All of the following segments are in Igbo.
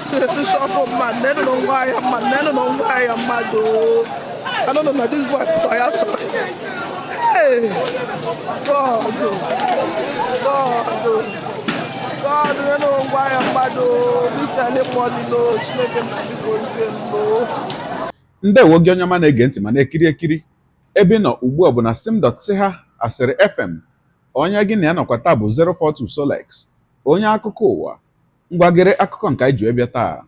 Shop man, they don't know why I'm mad, they don't know why I'm mad. Oh. I don't know that this is what I saw. Hey, God, God, God, they don't know why I'm mad. Oh. This early morning, no, she make them no. Ndewo gị onye ọma na-ege ntị ma na-ekiri ekiri ebe ị nọ ugbu a bụ na sim.si ha asịrị FM. Onye gị na ya nọkwa taa bụ 042 Solex, onye akụkọ ụwa. Ngwagere akụkọ nke anyị ji wee bịa taa.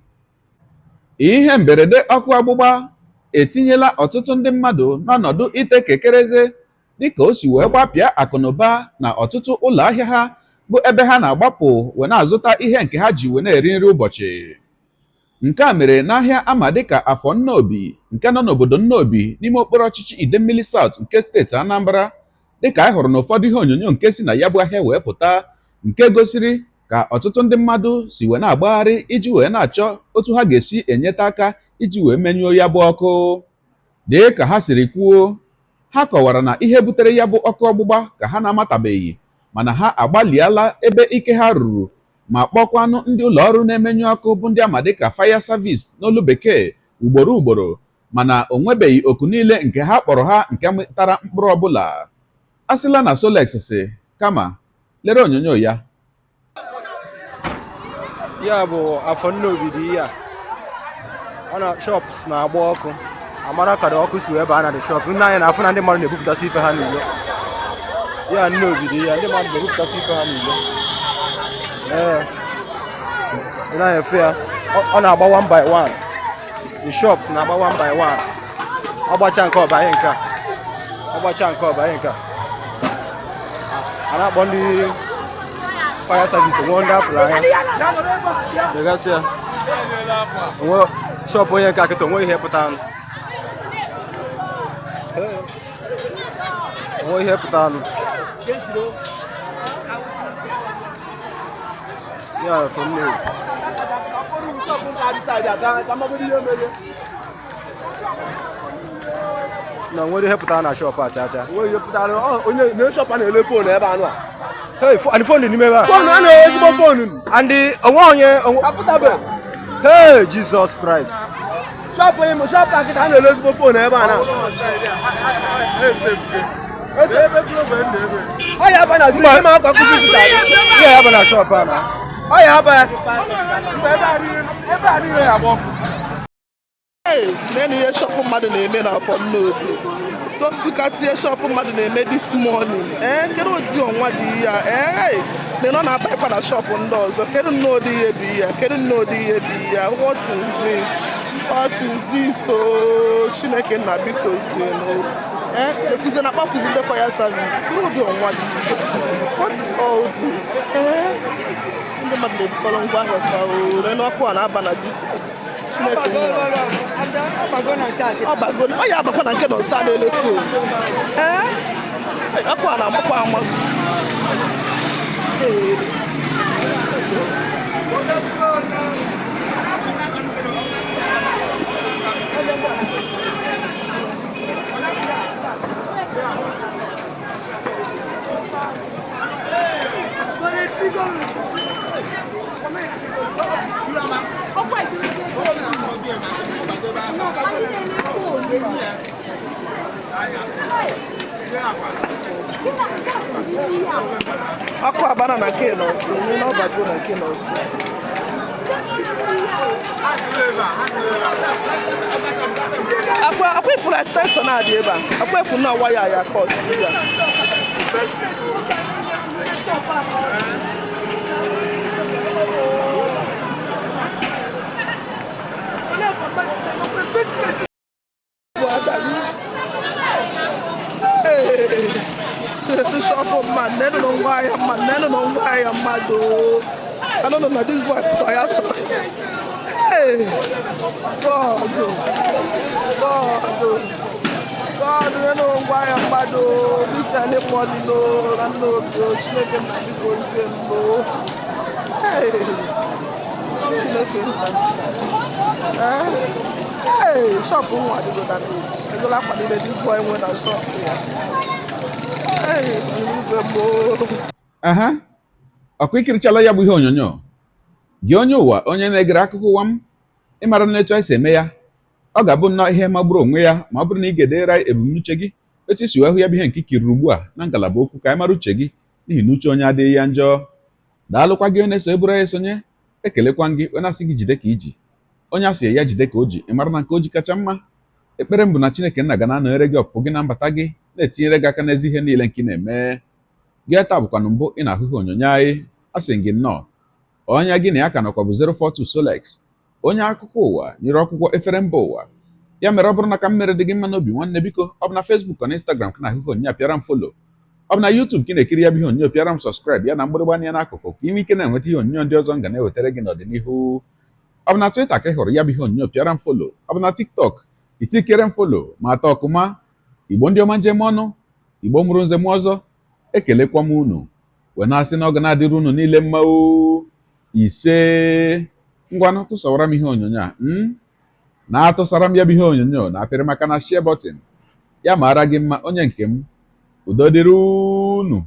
Ihe mberede ọkụ ọgbụgba etinyela ọtụtụ ndị mmadụ n'ọnọdụ ite kekereze dịka o si wee gbapịa akụnụba na ọtụtụ ụlọ ahịa ha bụ ebe ha na-agbapụ wee na-azụta ihe nke ha ji wee na-eri nri ụbọchị. Nke a mere n'ahịa ama dịka Afọ Nnobi nke nọ n'obodo Nnobi n'ime okporo ọchịchị Idemmili South nke steeti Anambra, dịka anyị hụrụ n'ụfọdụ ihe onyonyo nke si na ya bụ ahịa wee pụta, nke gosiri ka ọtụtụ ndị mmadụ si wee na-agbagharị iji wee na-achọ otu ha ga-esi enyeta aka iji wee menyụọ ya bụ ọkụ. Dị ka ha siri kwuo, ha kọwara na ihe butere ya bụ ọkụ ọgbụgba ka ha na-amatabeghị, mana ha agbalịala ebe ike ha ruru ma kpọkwanụ ndị ụlọ ọrụ na-emenyụ ọkụ bụ ndị ama dịka fire service n'olu bekee ugboro mana o nwebeghị oku niile nke ha kpọrọ ha nke mịtara mkpụrụ ọbụla. A sịla na Solex si kama lere onyonyo ya. Ya bụ Afọ Nnobi dị ya ọ na shops na-agba ọkụ, amara ka ọkụ si wee baa na the shop. Nne anyị na-afụ na ndị mmadụ na-ebupụtasị ife ha niile. Ya Nnobi dị ya, ndị mmadụ na-ebupụtasị ife ha niile. Ị na-efe ya, ọ na-agba one by one. The shops na-agba one by one. Ọgbacha nke ọbanye nke a, ọgbacha nke ọbanye nke a. A na-akpọ ndị fire service onwe ndị afụrụ anya. Legasị ya, onwe shop onye nke akịta onwe ihe pụta anụ. Onwe ihe pụta anụ. Ya Afọ Nnobi. Na nwere ihe pụtara na shop a chacha. Onye pụtara onye na-eshop a na-ele phone ebe anụ a. Hey, and phone dị n'ime ebe a. Phone a na-ezigbo phone. And onwe onye Apụtabe. Hey, Jesus Christ. Shop onye shop akịta a na-ele ezigbo phone ebe a na. Ọ ya aba na ebe ma akwa kuzi pụtara. Ya aba na shop a na. Ọ ya aba ya. Ebe a niile ya bụ. Hey, many years shop mmadụ na-eme na Afọ Nnobi. Tosikati ihe shop mmadụ na-eme this morning. Kedu ụdị ọnwa dị ya? Nọ na-abakwa na shop ndị ọzọ. Kedu nnọọ dị ihe bụ ya? Kedu nnọọ dị ihe bụ ya? What is this? What is this? Oh, Chineke nna biko zienu. Ekuzi na kpakuzi ndị fire service. Kedu ụdị ọnwa dị ya? What is all this? Ndị mmadụ na-ebukọrọ ngwa ahịa ka n'ọkụ a na-aba na dis. Chineke ọ ya abakwa na nke nọ nso a na-ele fon. Ọkụ a na-amakwa ama. Ọkụ abana na nke nọọsụ, na ọbago na nke nọọsụ. Akwa ifuru extension adị ebe a. Akwa efu na waya ya ka ọsị ya. Shop man, they don't know why I'm mad, they don't know why I'm mad. I don't know that this is what I saw. Hey, God, God, they don't know why I'm mad. This early morning, no, I know, she make them no. Hey, she make hey, shop one to go that beach. I go like for this boy when I shop here. Ọkụ ikirichala ya bụ ihe onyonyo. gị onye ụwa onye na-egere akụkọ ụwa m, ịmara na etu anyị si eme ya ọ ga-abụ nnọọ ihe magburu onwe ya ma ọ bụrụ na ị ga-edere anyị ebumnuche gị etu isi wee hụ ya bụ ihe nke ikiri ugbu a na ngalaba okwu ka anyị mara uche gị n'ihi na uche onye adịghị ya njọ. Daalụkwa gị onye na-eso eburu anyị esonye, ekelekwa gị onye asị gị jide ka iji, onye asị ya jide ka o ji, ịmara na nke o ji kacha mma. Ekpere m bụ na Chineke nna ga na-anọnyere gị ọpụpụ gị na mbata gị, na-etinyere gị aka n'ezi ihe niile nke ị na-eme. Gị taa bụkwanụ mbụ ị na-ahụ ihe onyonyo anyị, asị gị nnọọ onye gị na ya ka nọkwa bụ 042 Solex, onye akụkọ ụwa nyere ọgwụgwọ efere mba ụwa. Ya mere ọ bụrụ na ka m mere dị gị mma n'obi nwanne, biko ọ bụ na Facebook na Instagram ka na-ahụ ihe onyonyo pịara m folo, ọ bụ na YouTube ka ị na-ekiri ya bụ ihe onyonyo pịara m sọskraịb ya na mgbịrịgba anya n'akụkụ ka ị nwee ike na-enweta ihe onyonyo ndị ọzọ m ga na-ewetara gị n'ọdịnihu. Ọ bụ na Twitter ka ị hụrụ ya bụ ihe onyonyo pịara m folo, ọ bụ na TikTok itikere m folo ma atọ ọkụma. Igbo ndị ọma njem ọnụ, Igbo mụrụ nze m ọzọ, ekelekwa m unu wee na-asị na ọ ga na-adịrị unu niile mma o. Ise ngwanụ tụsawara m ihe onyonyo a na-atụsara m ya bụ ihe onyonyo na-apịrị maka na share button ya mara gị mma onye nke m. Udo dịrị unu.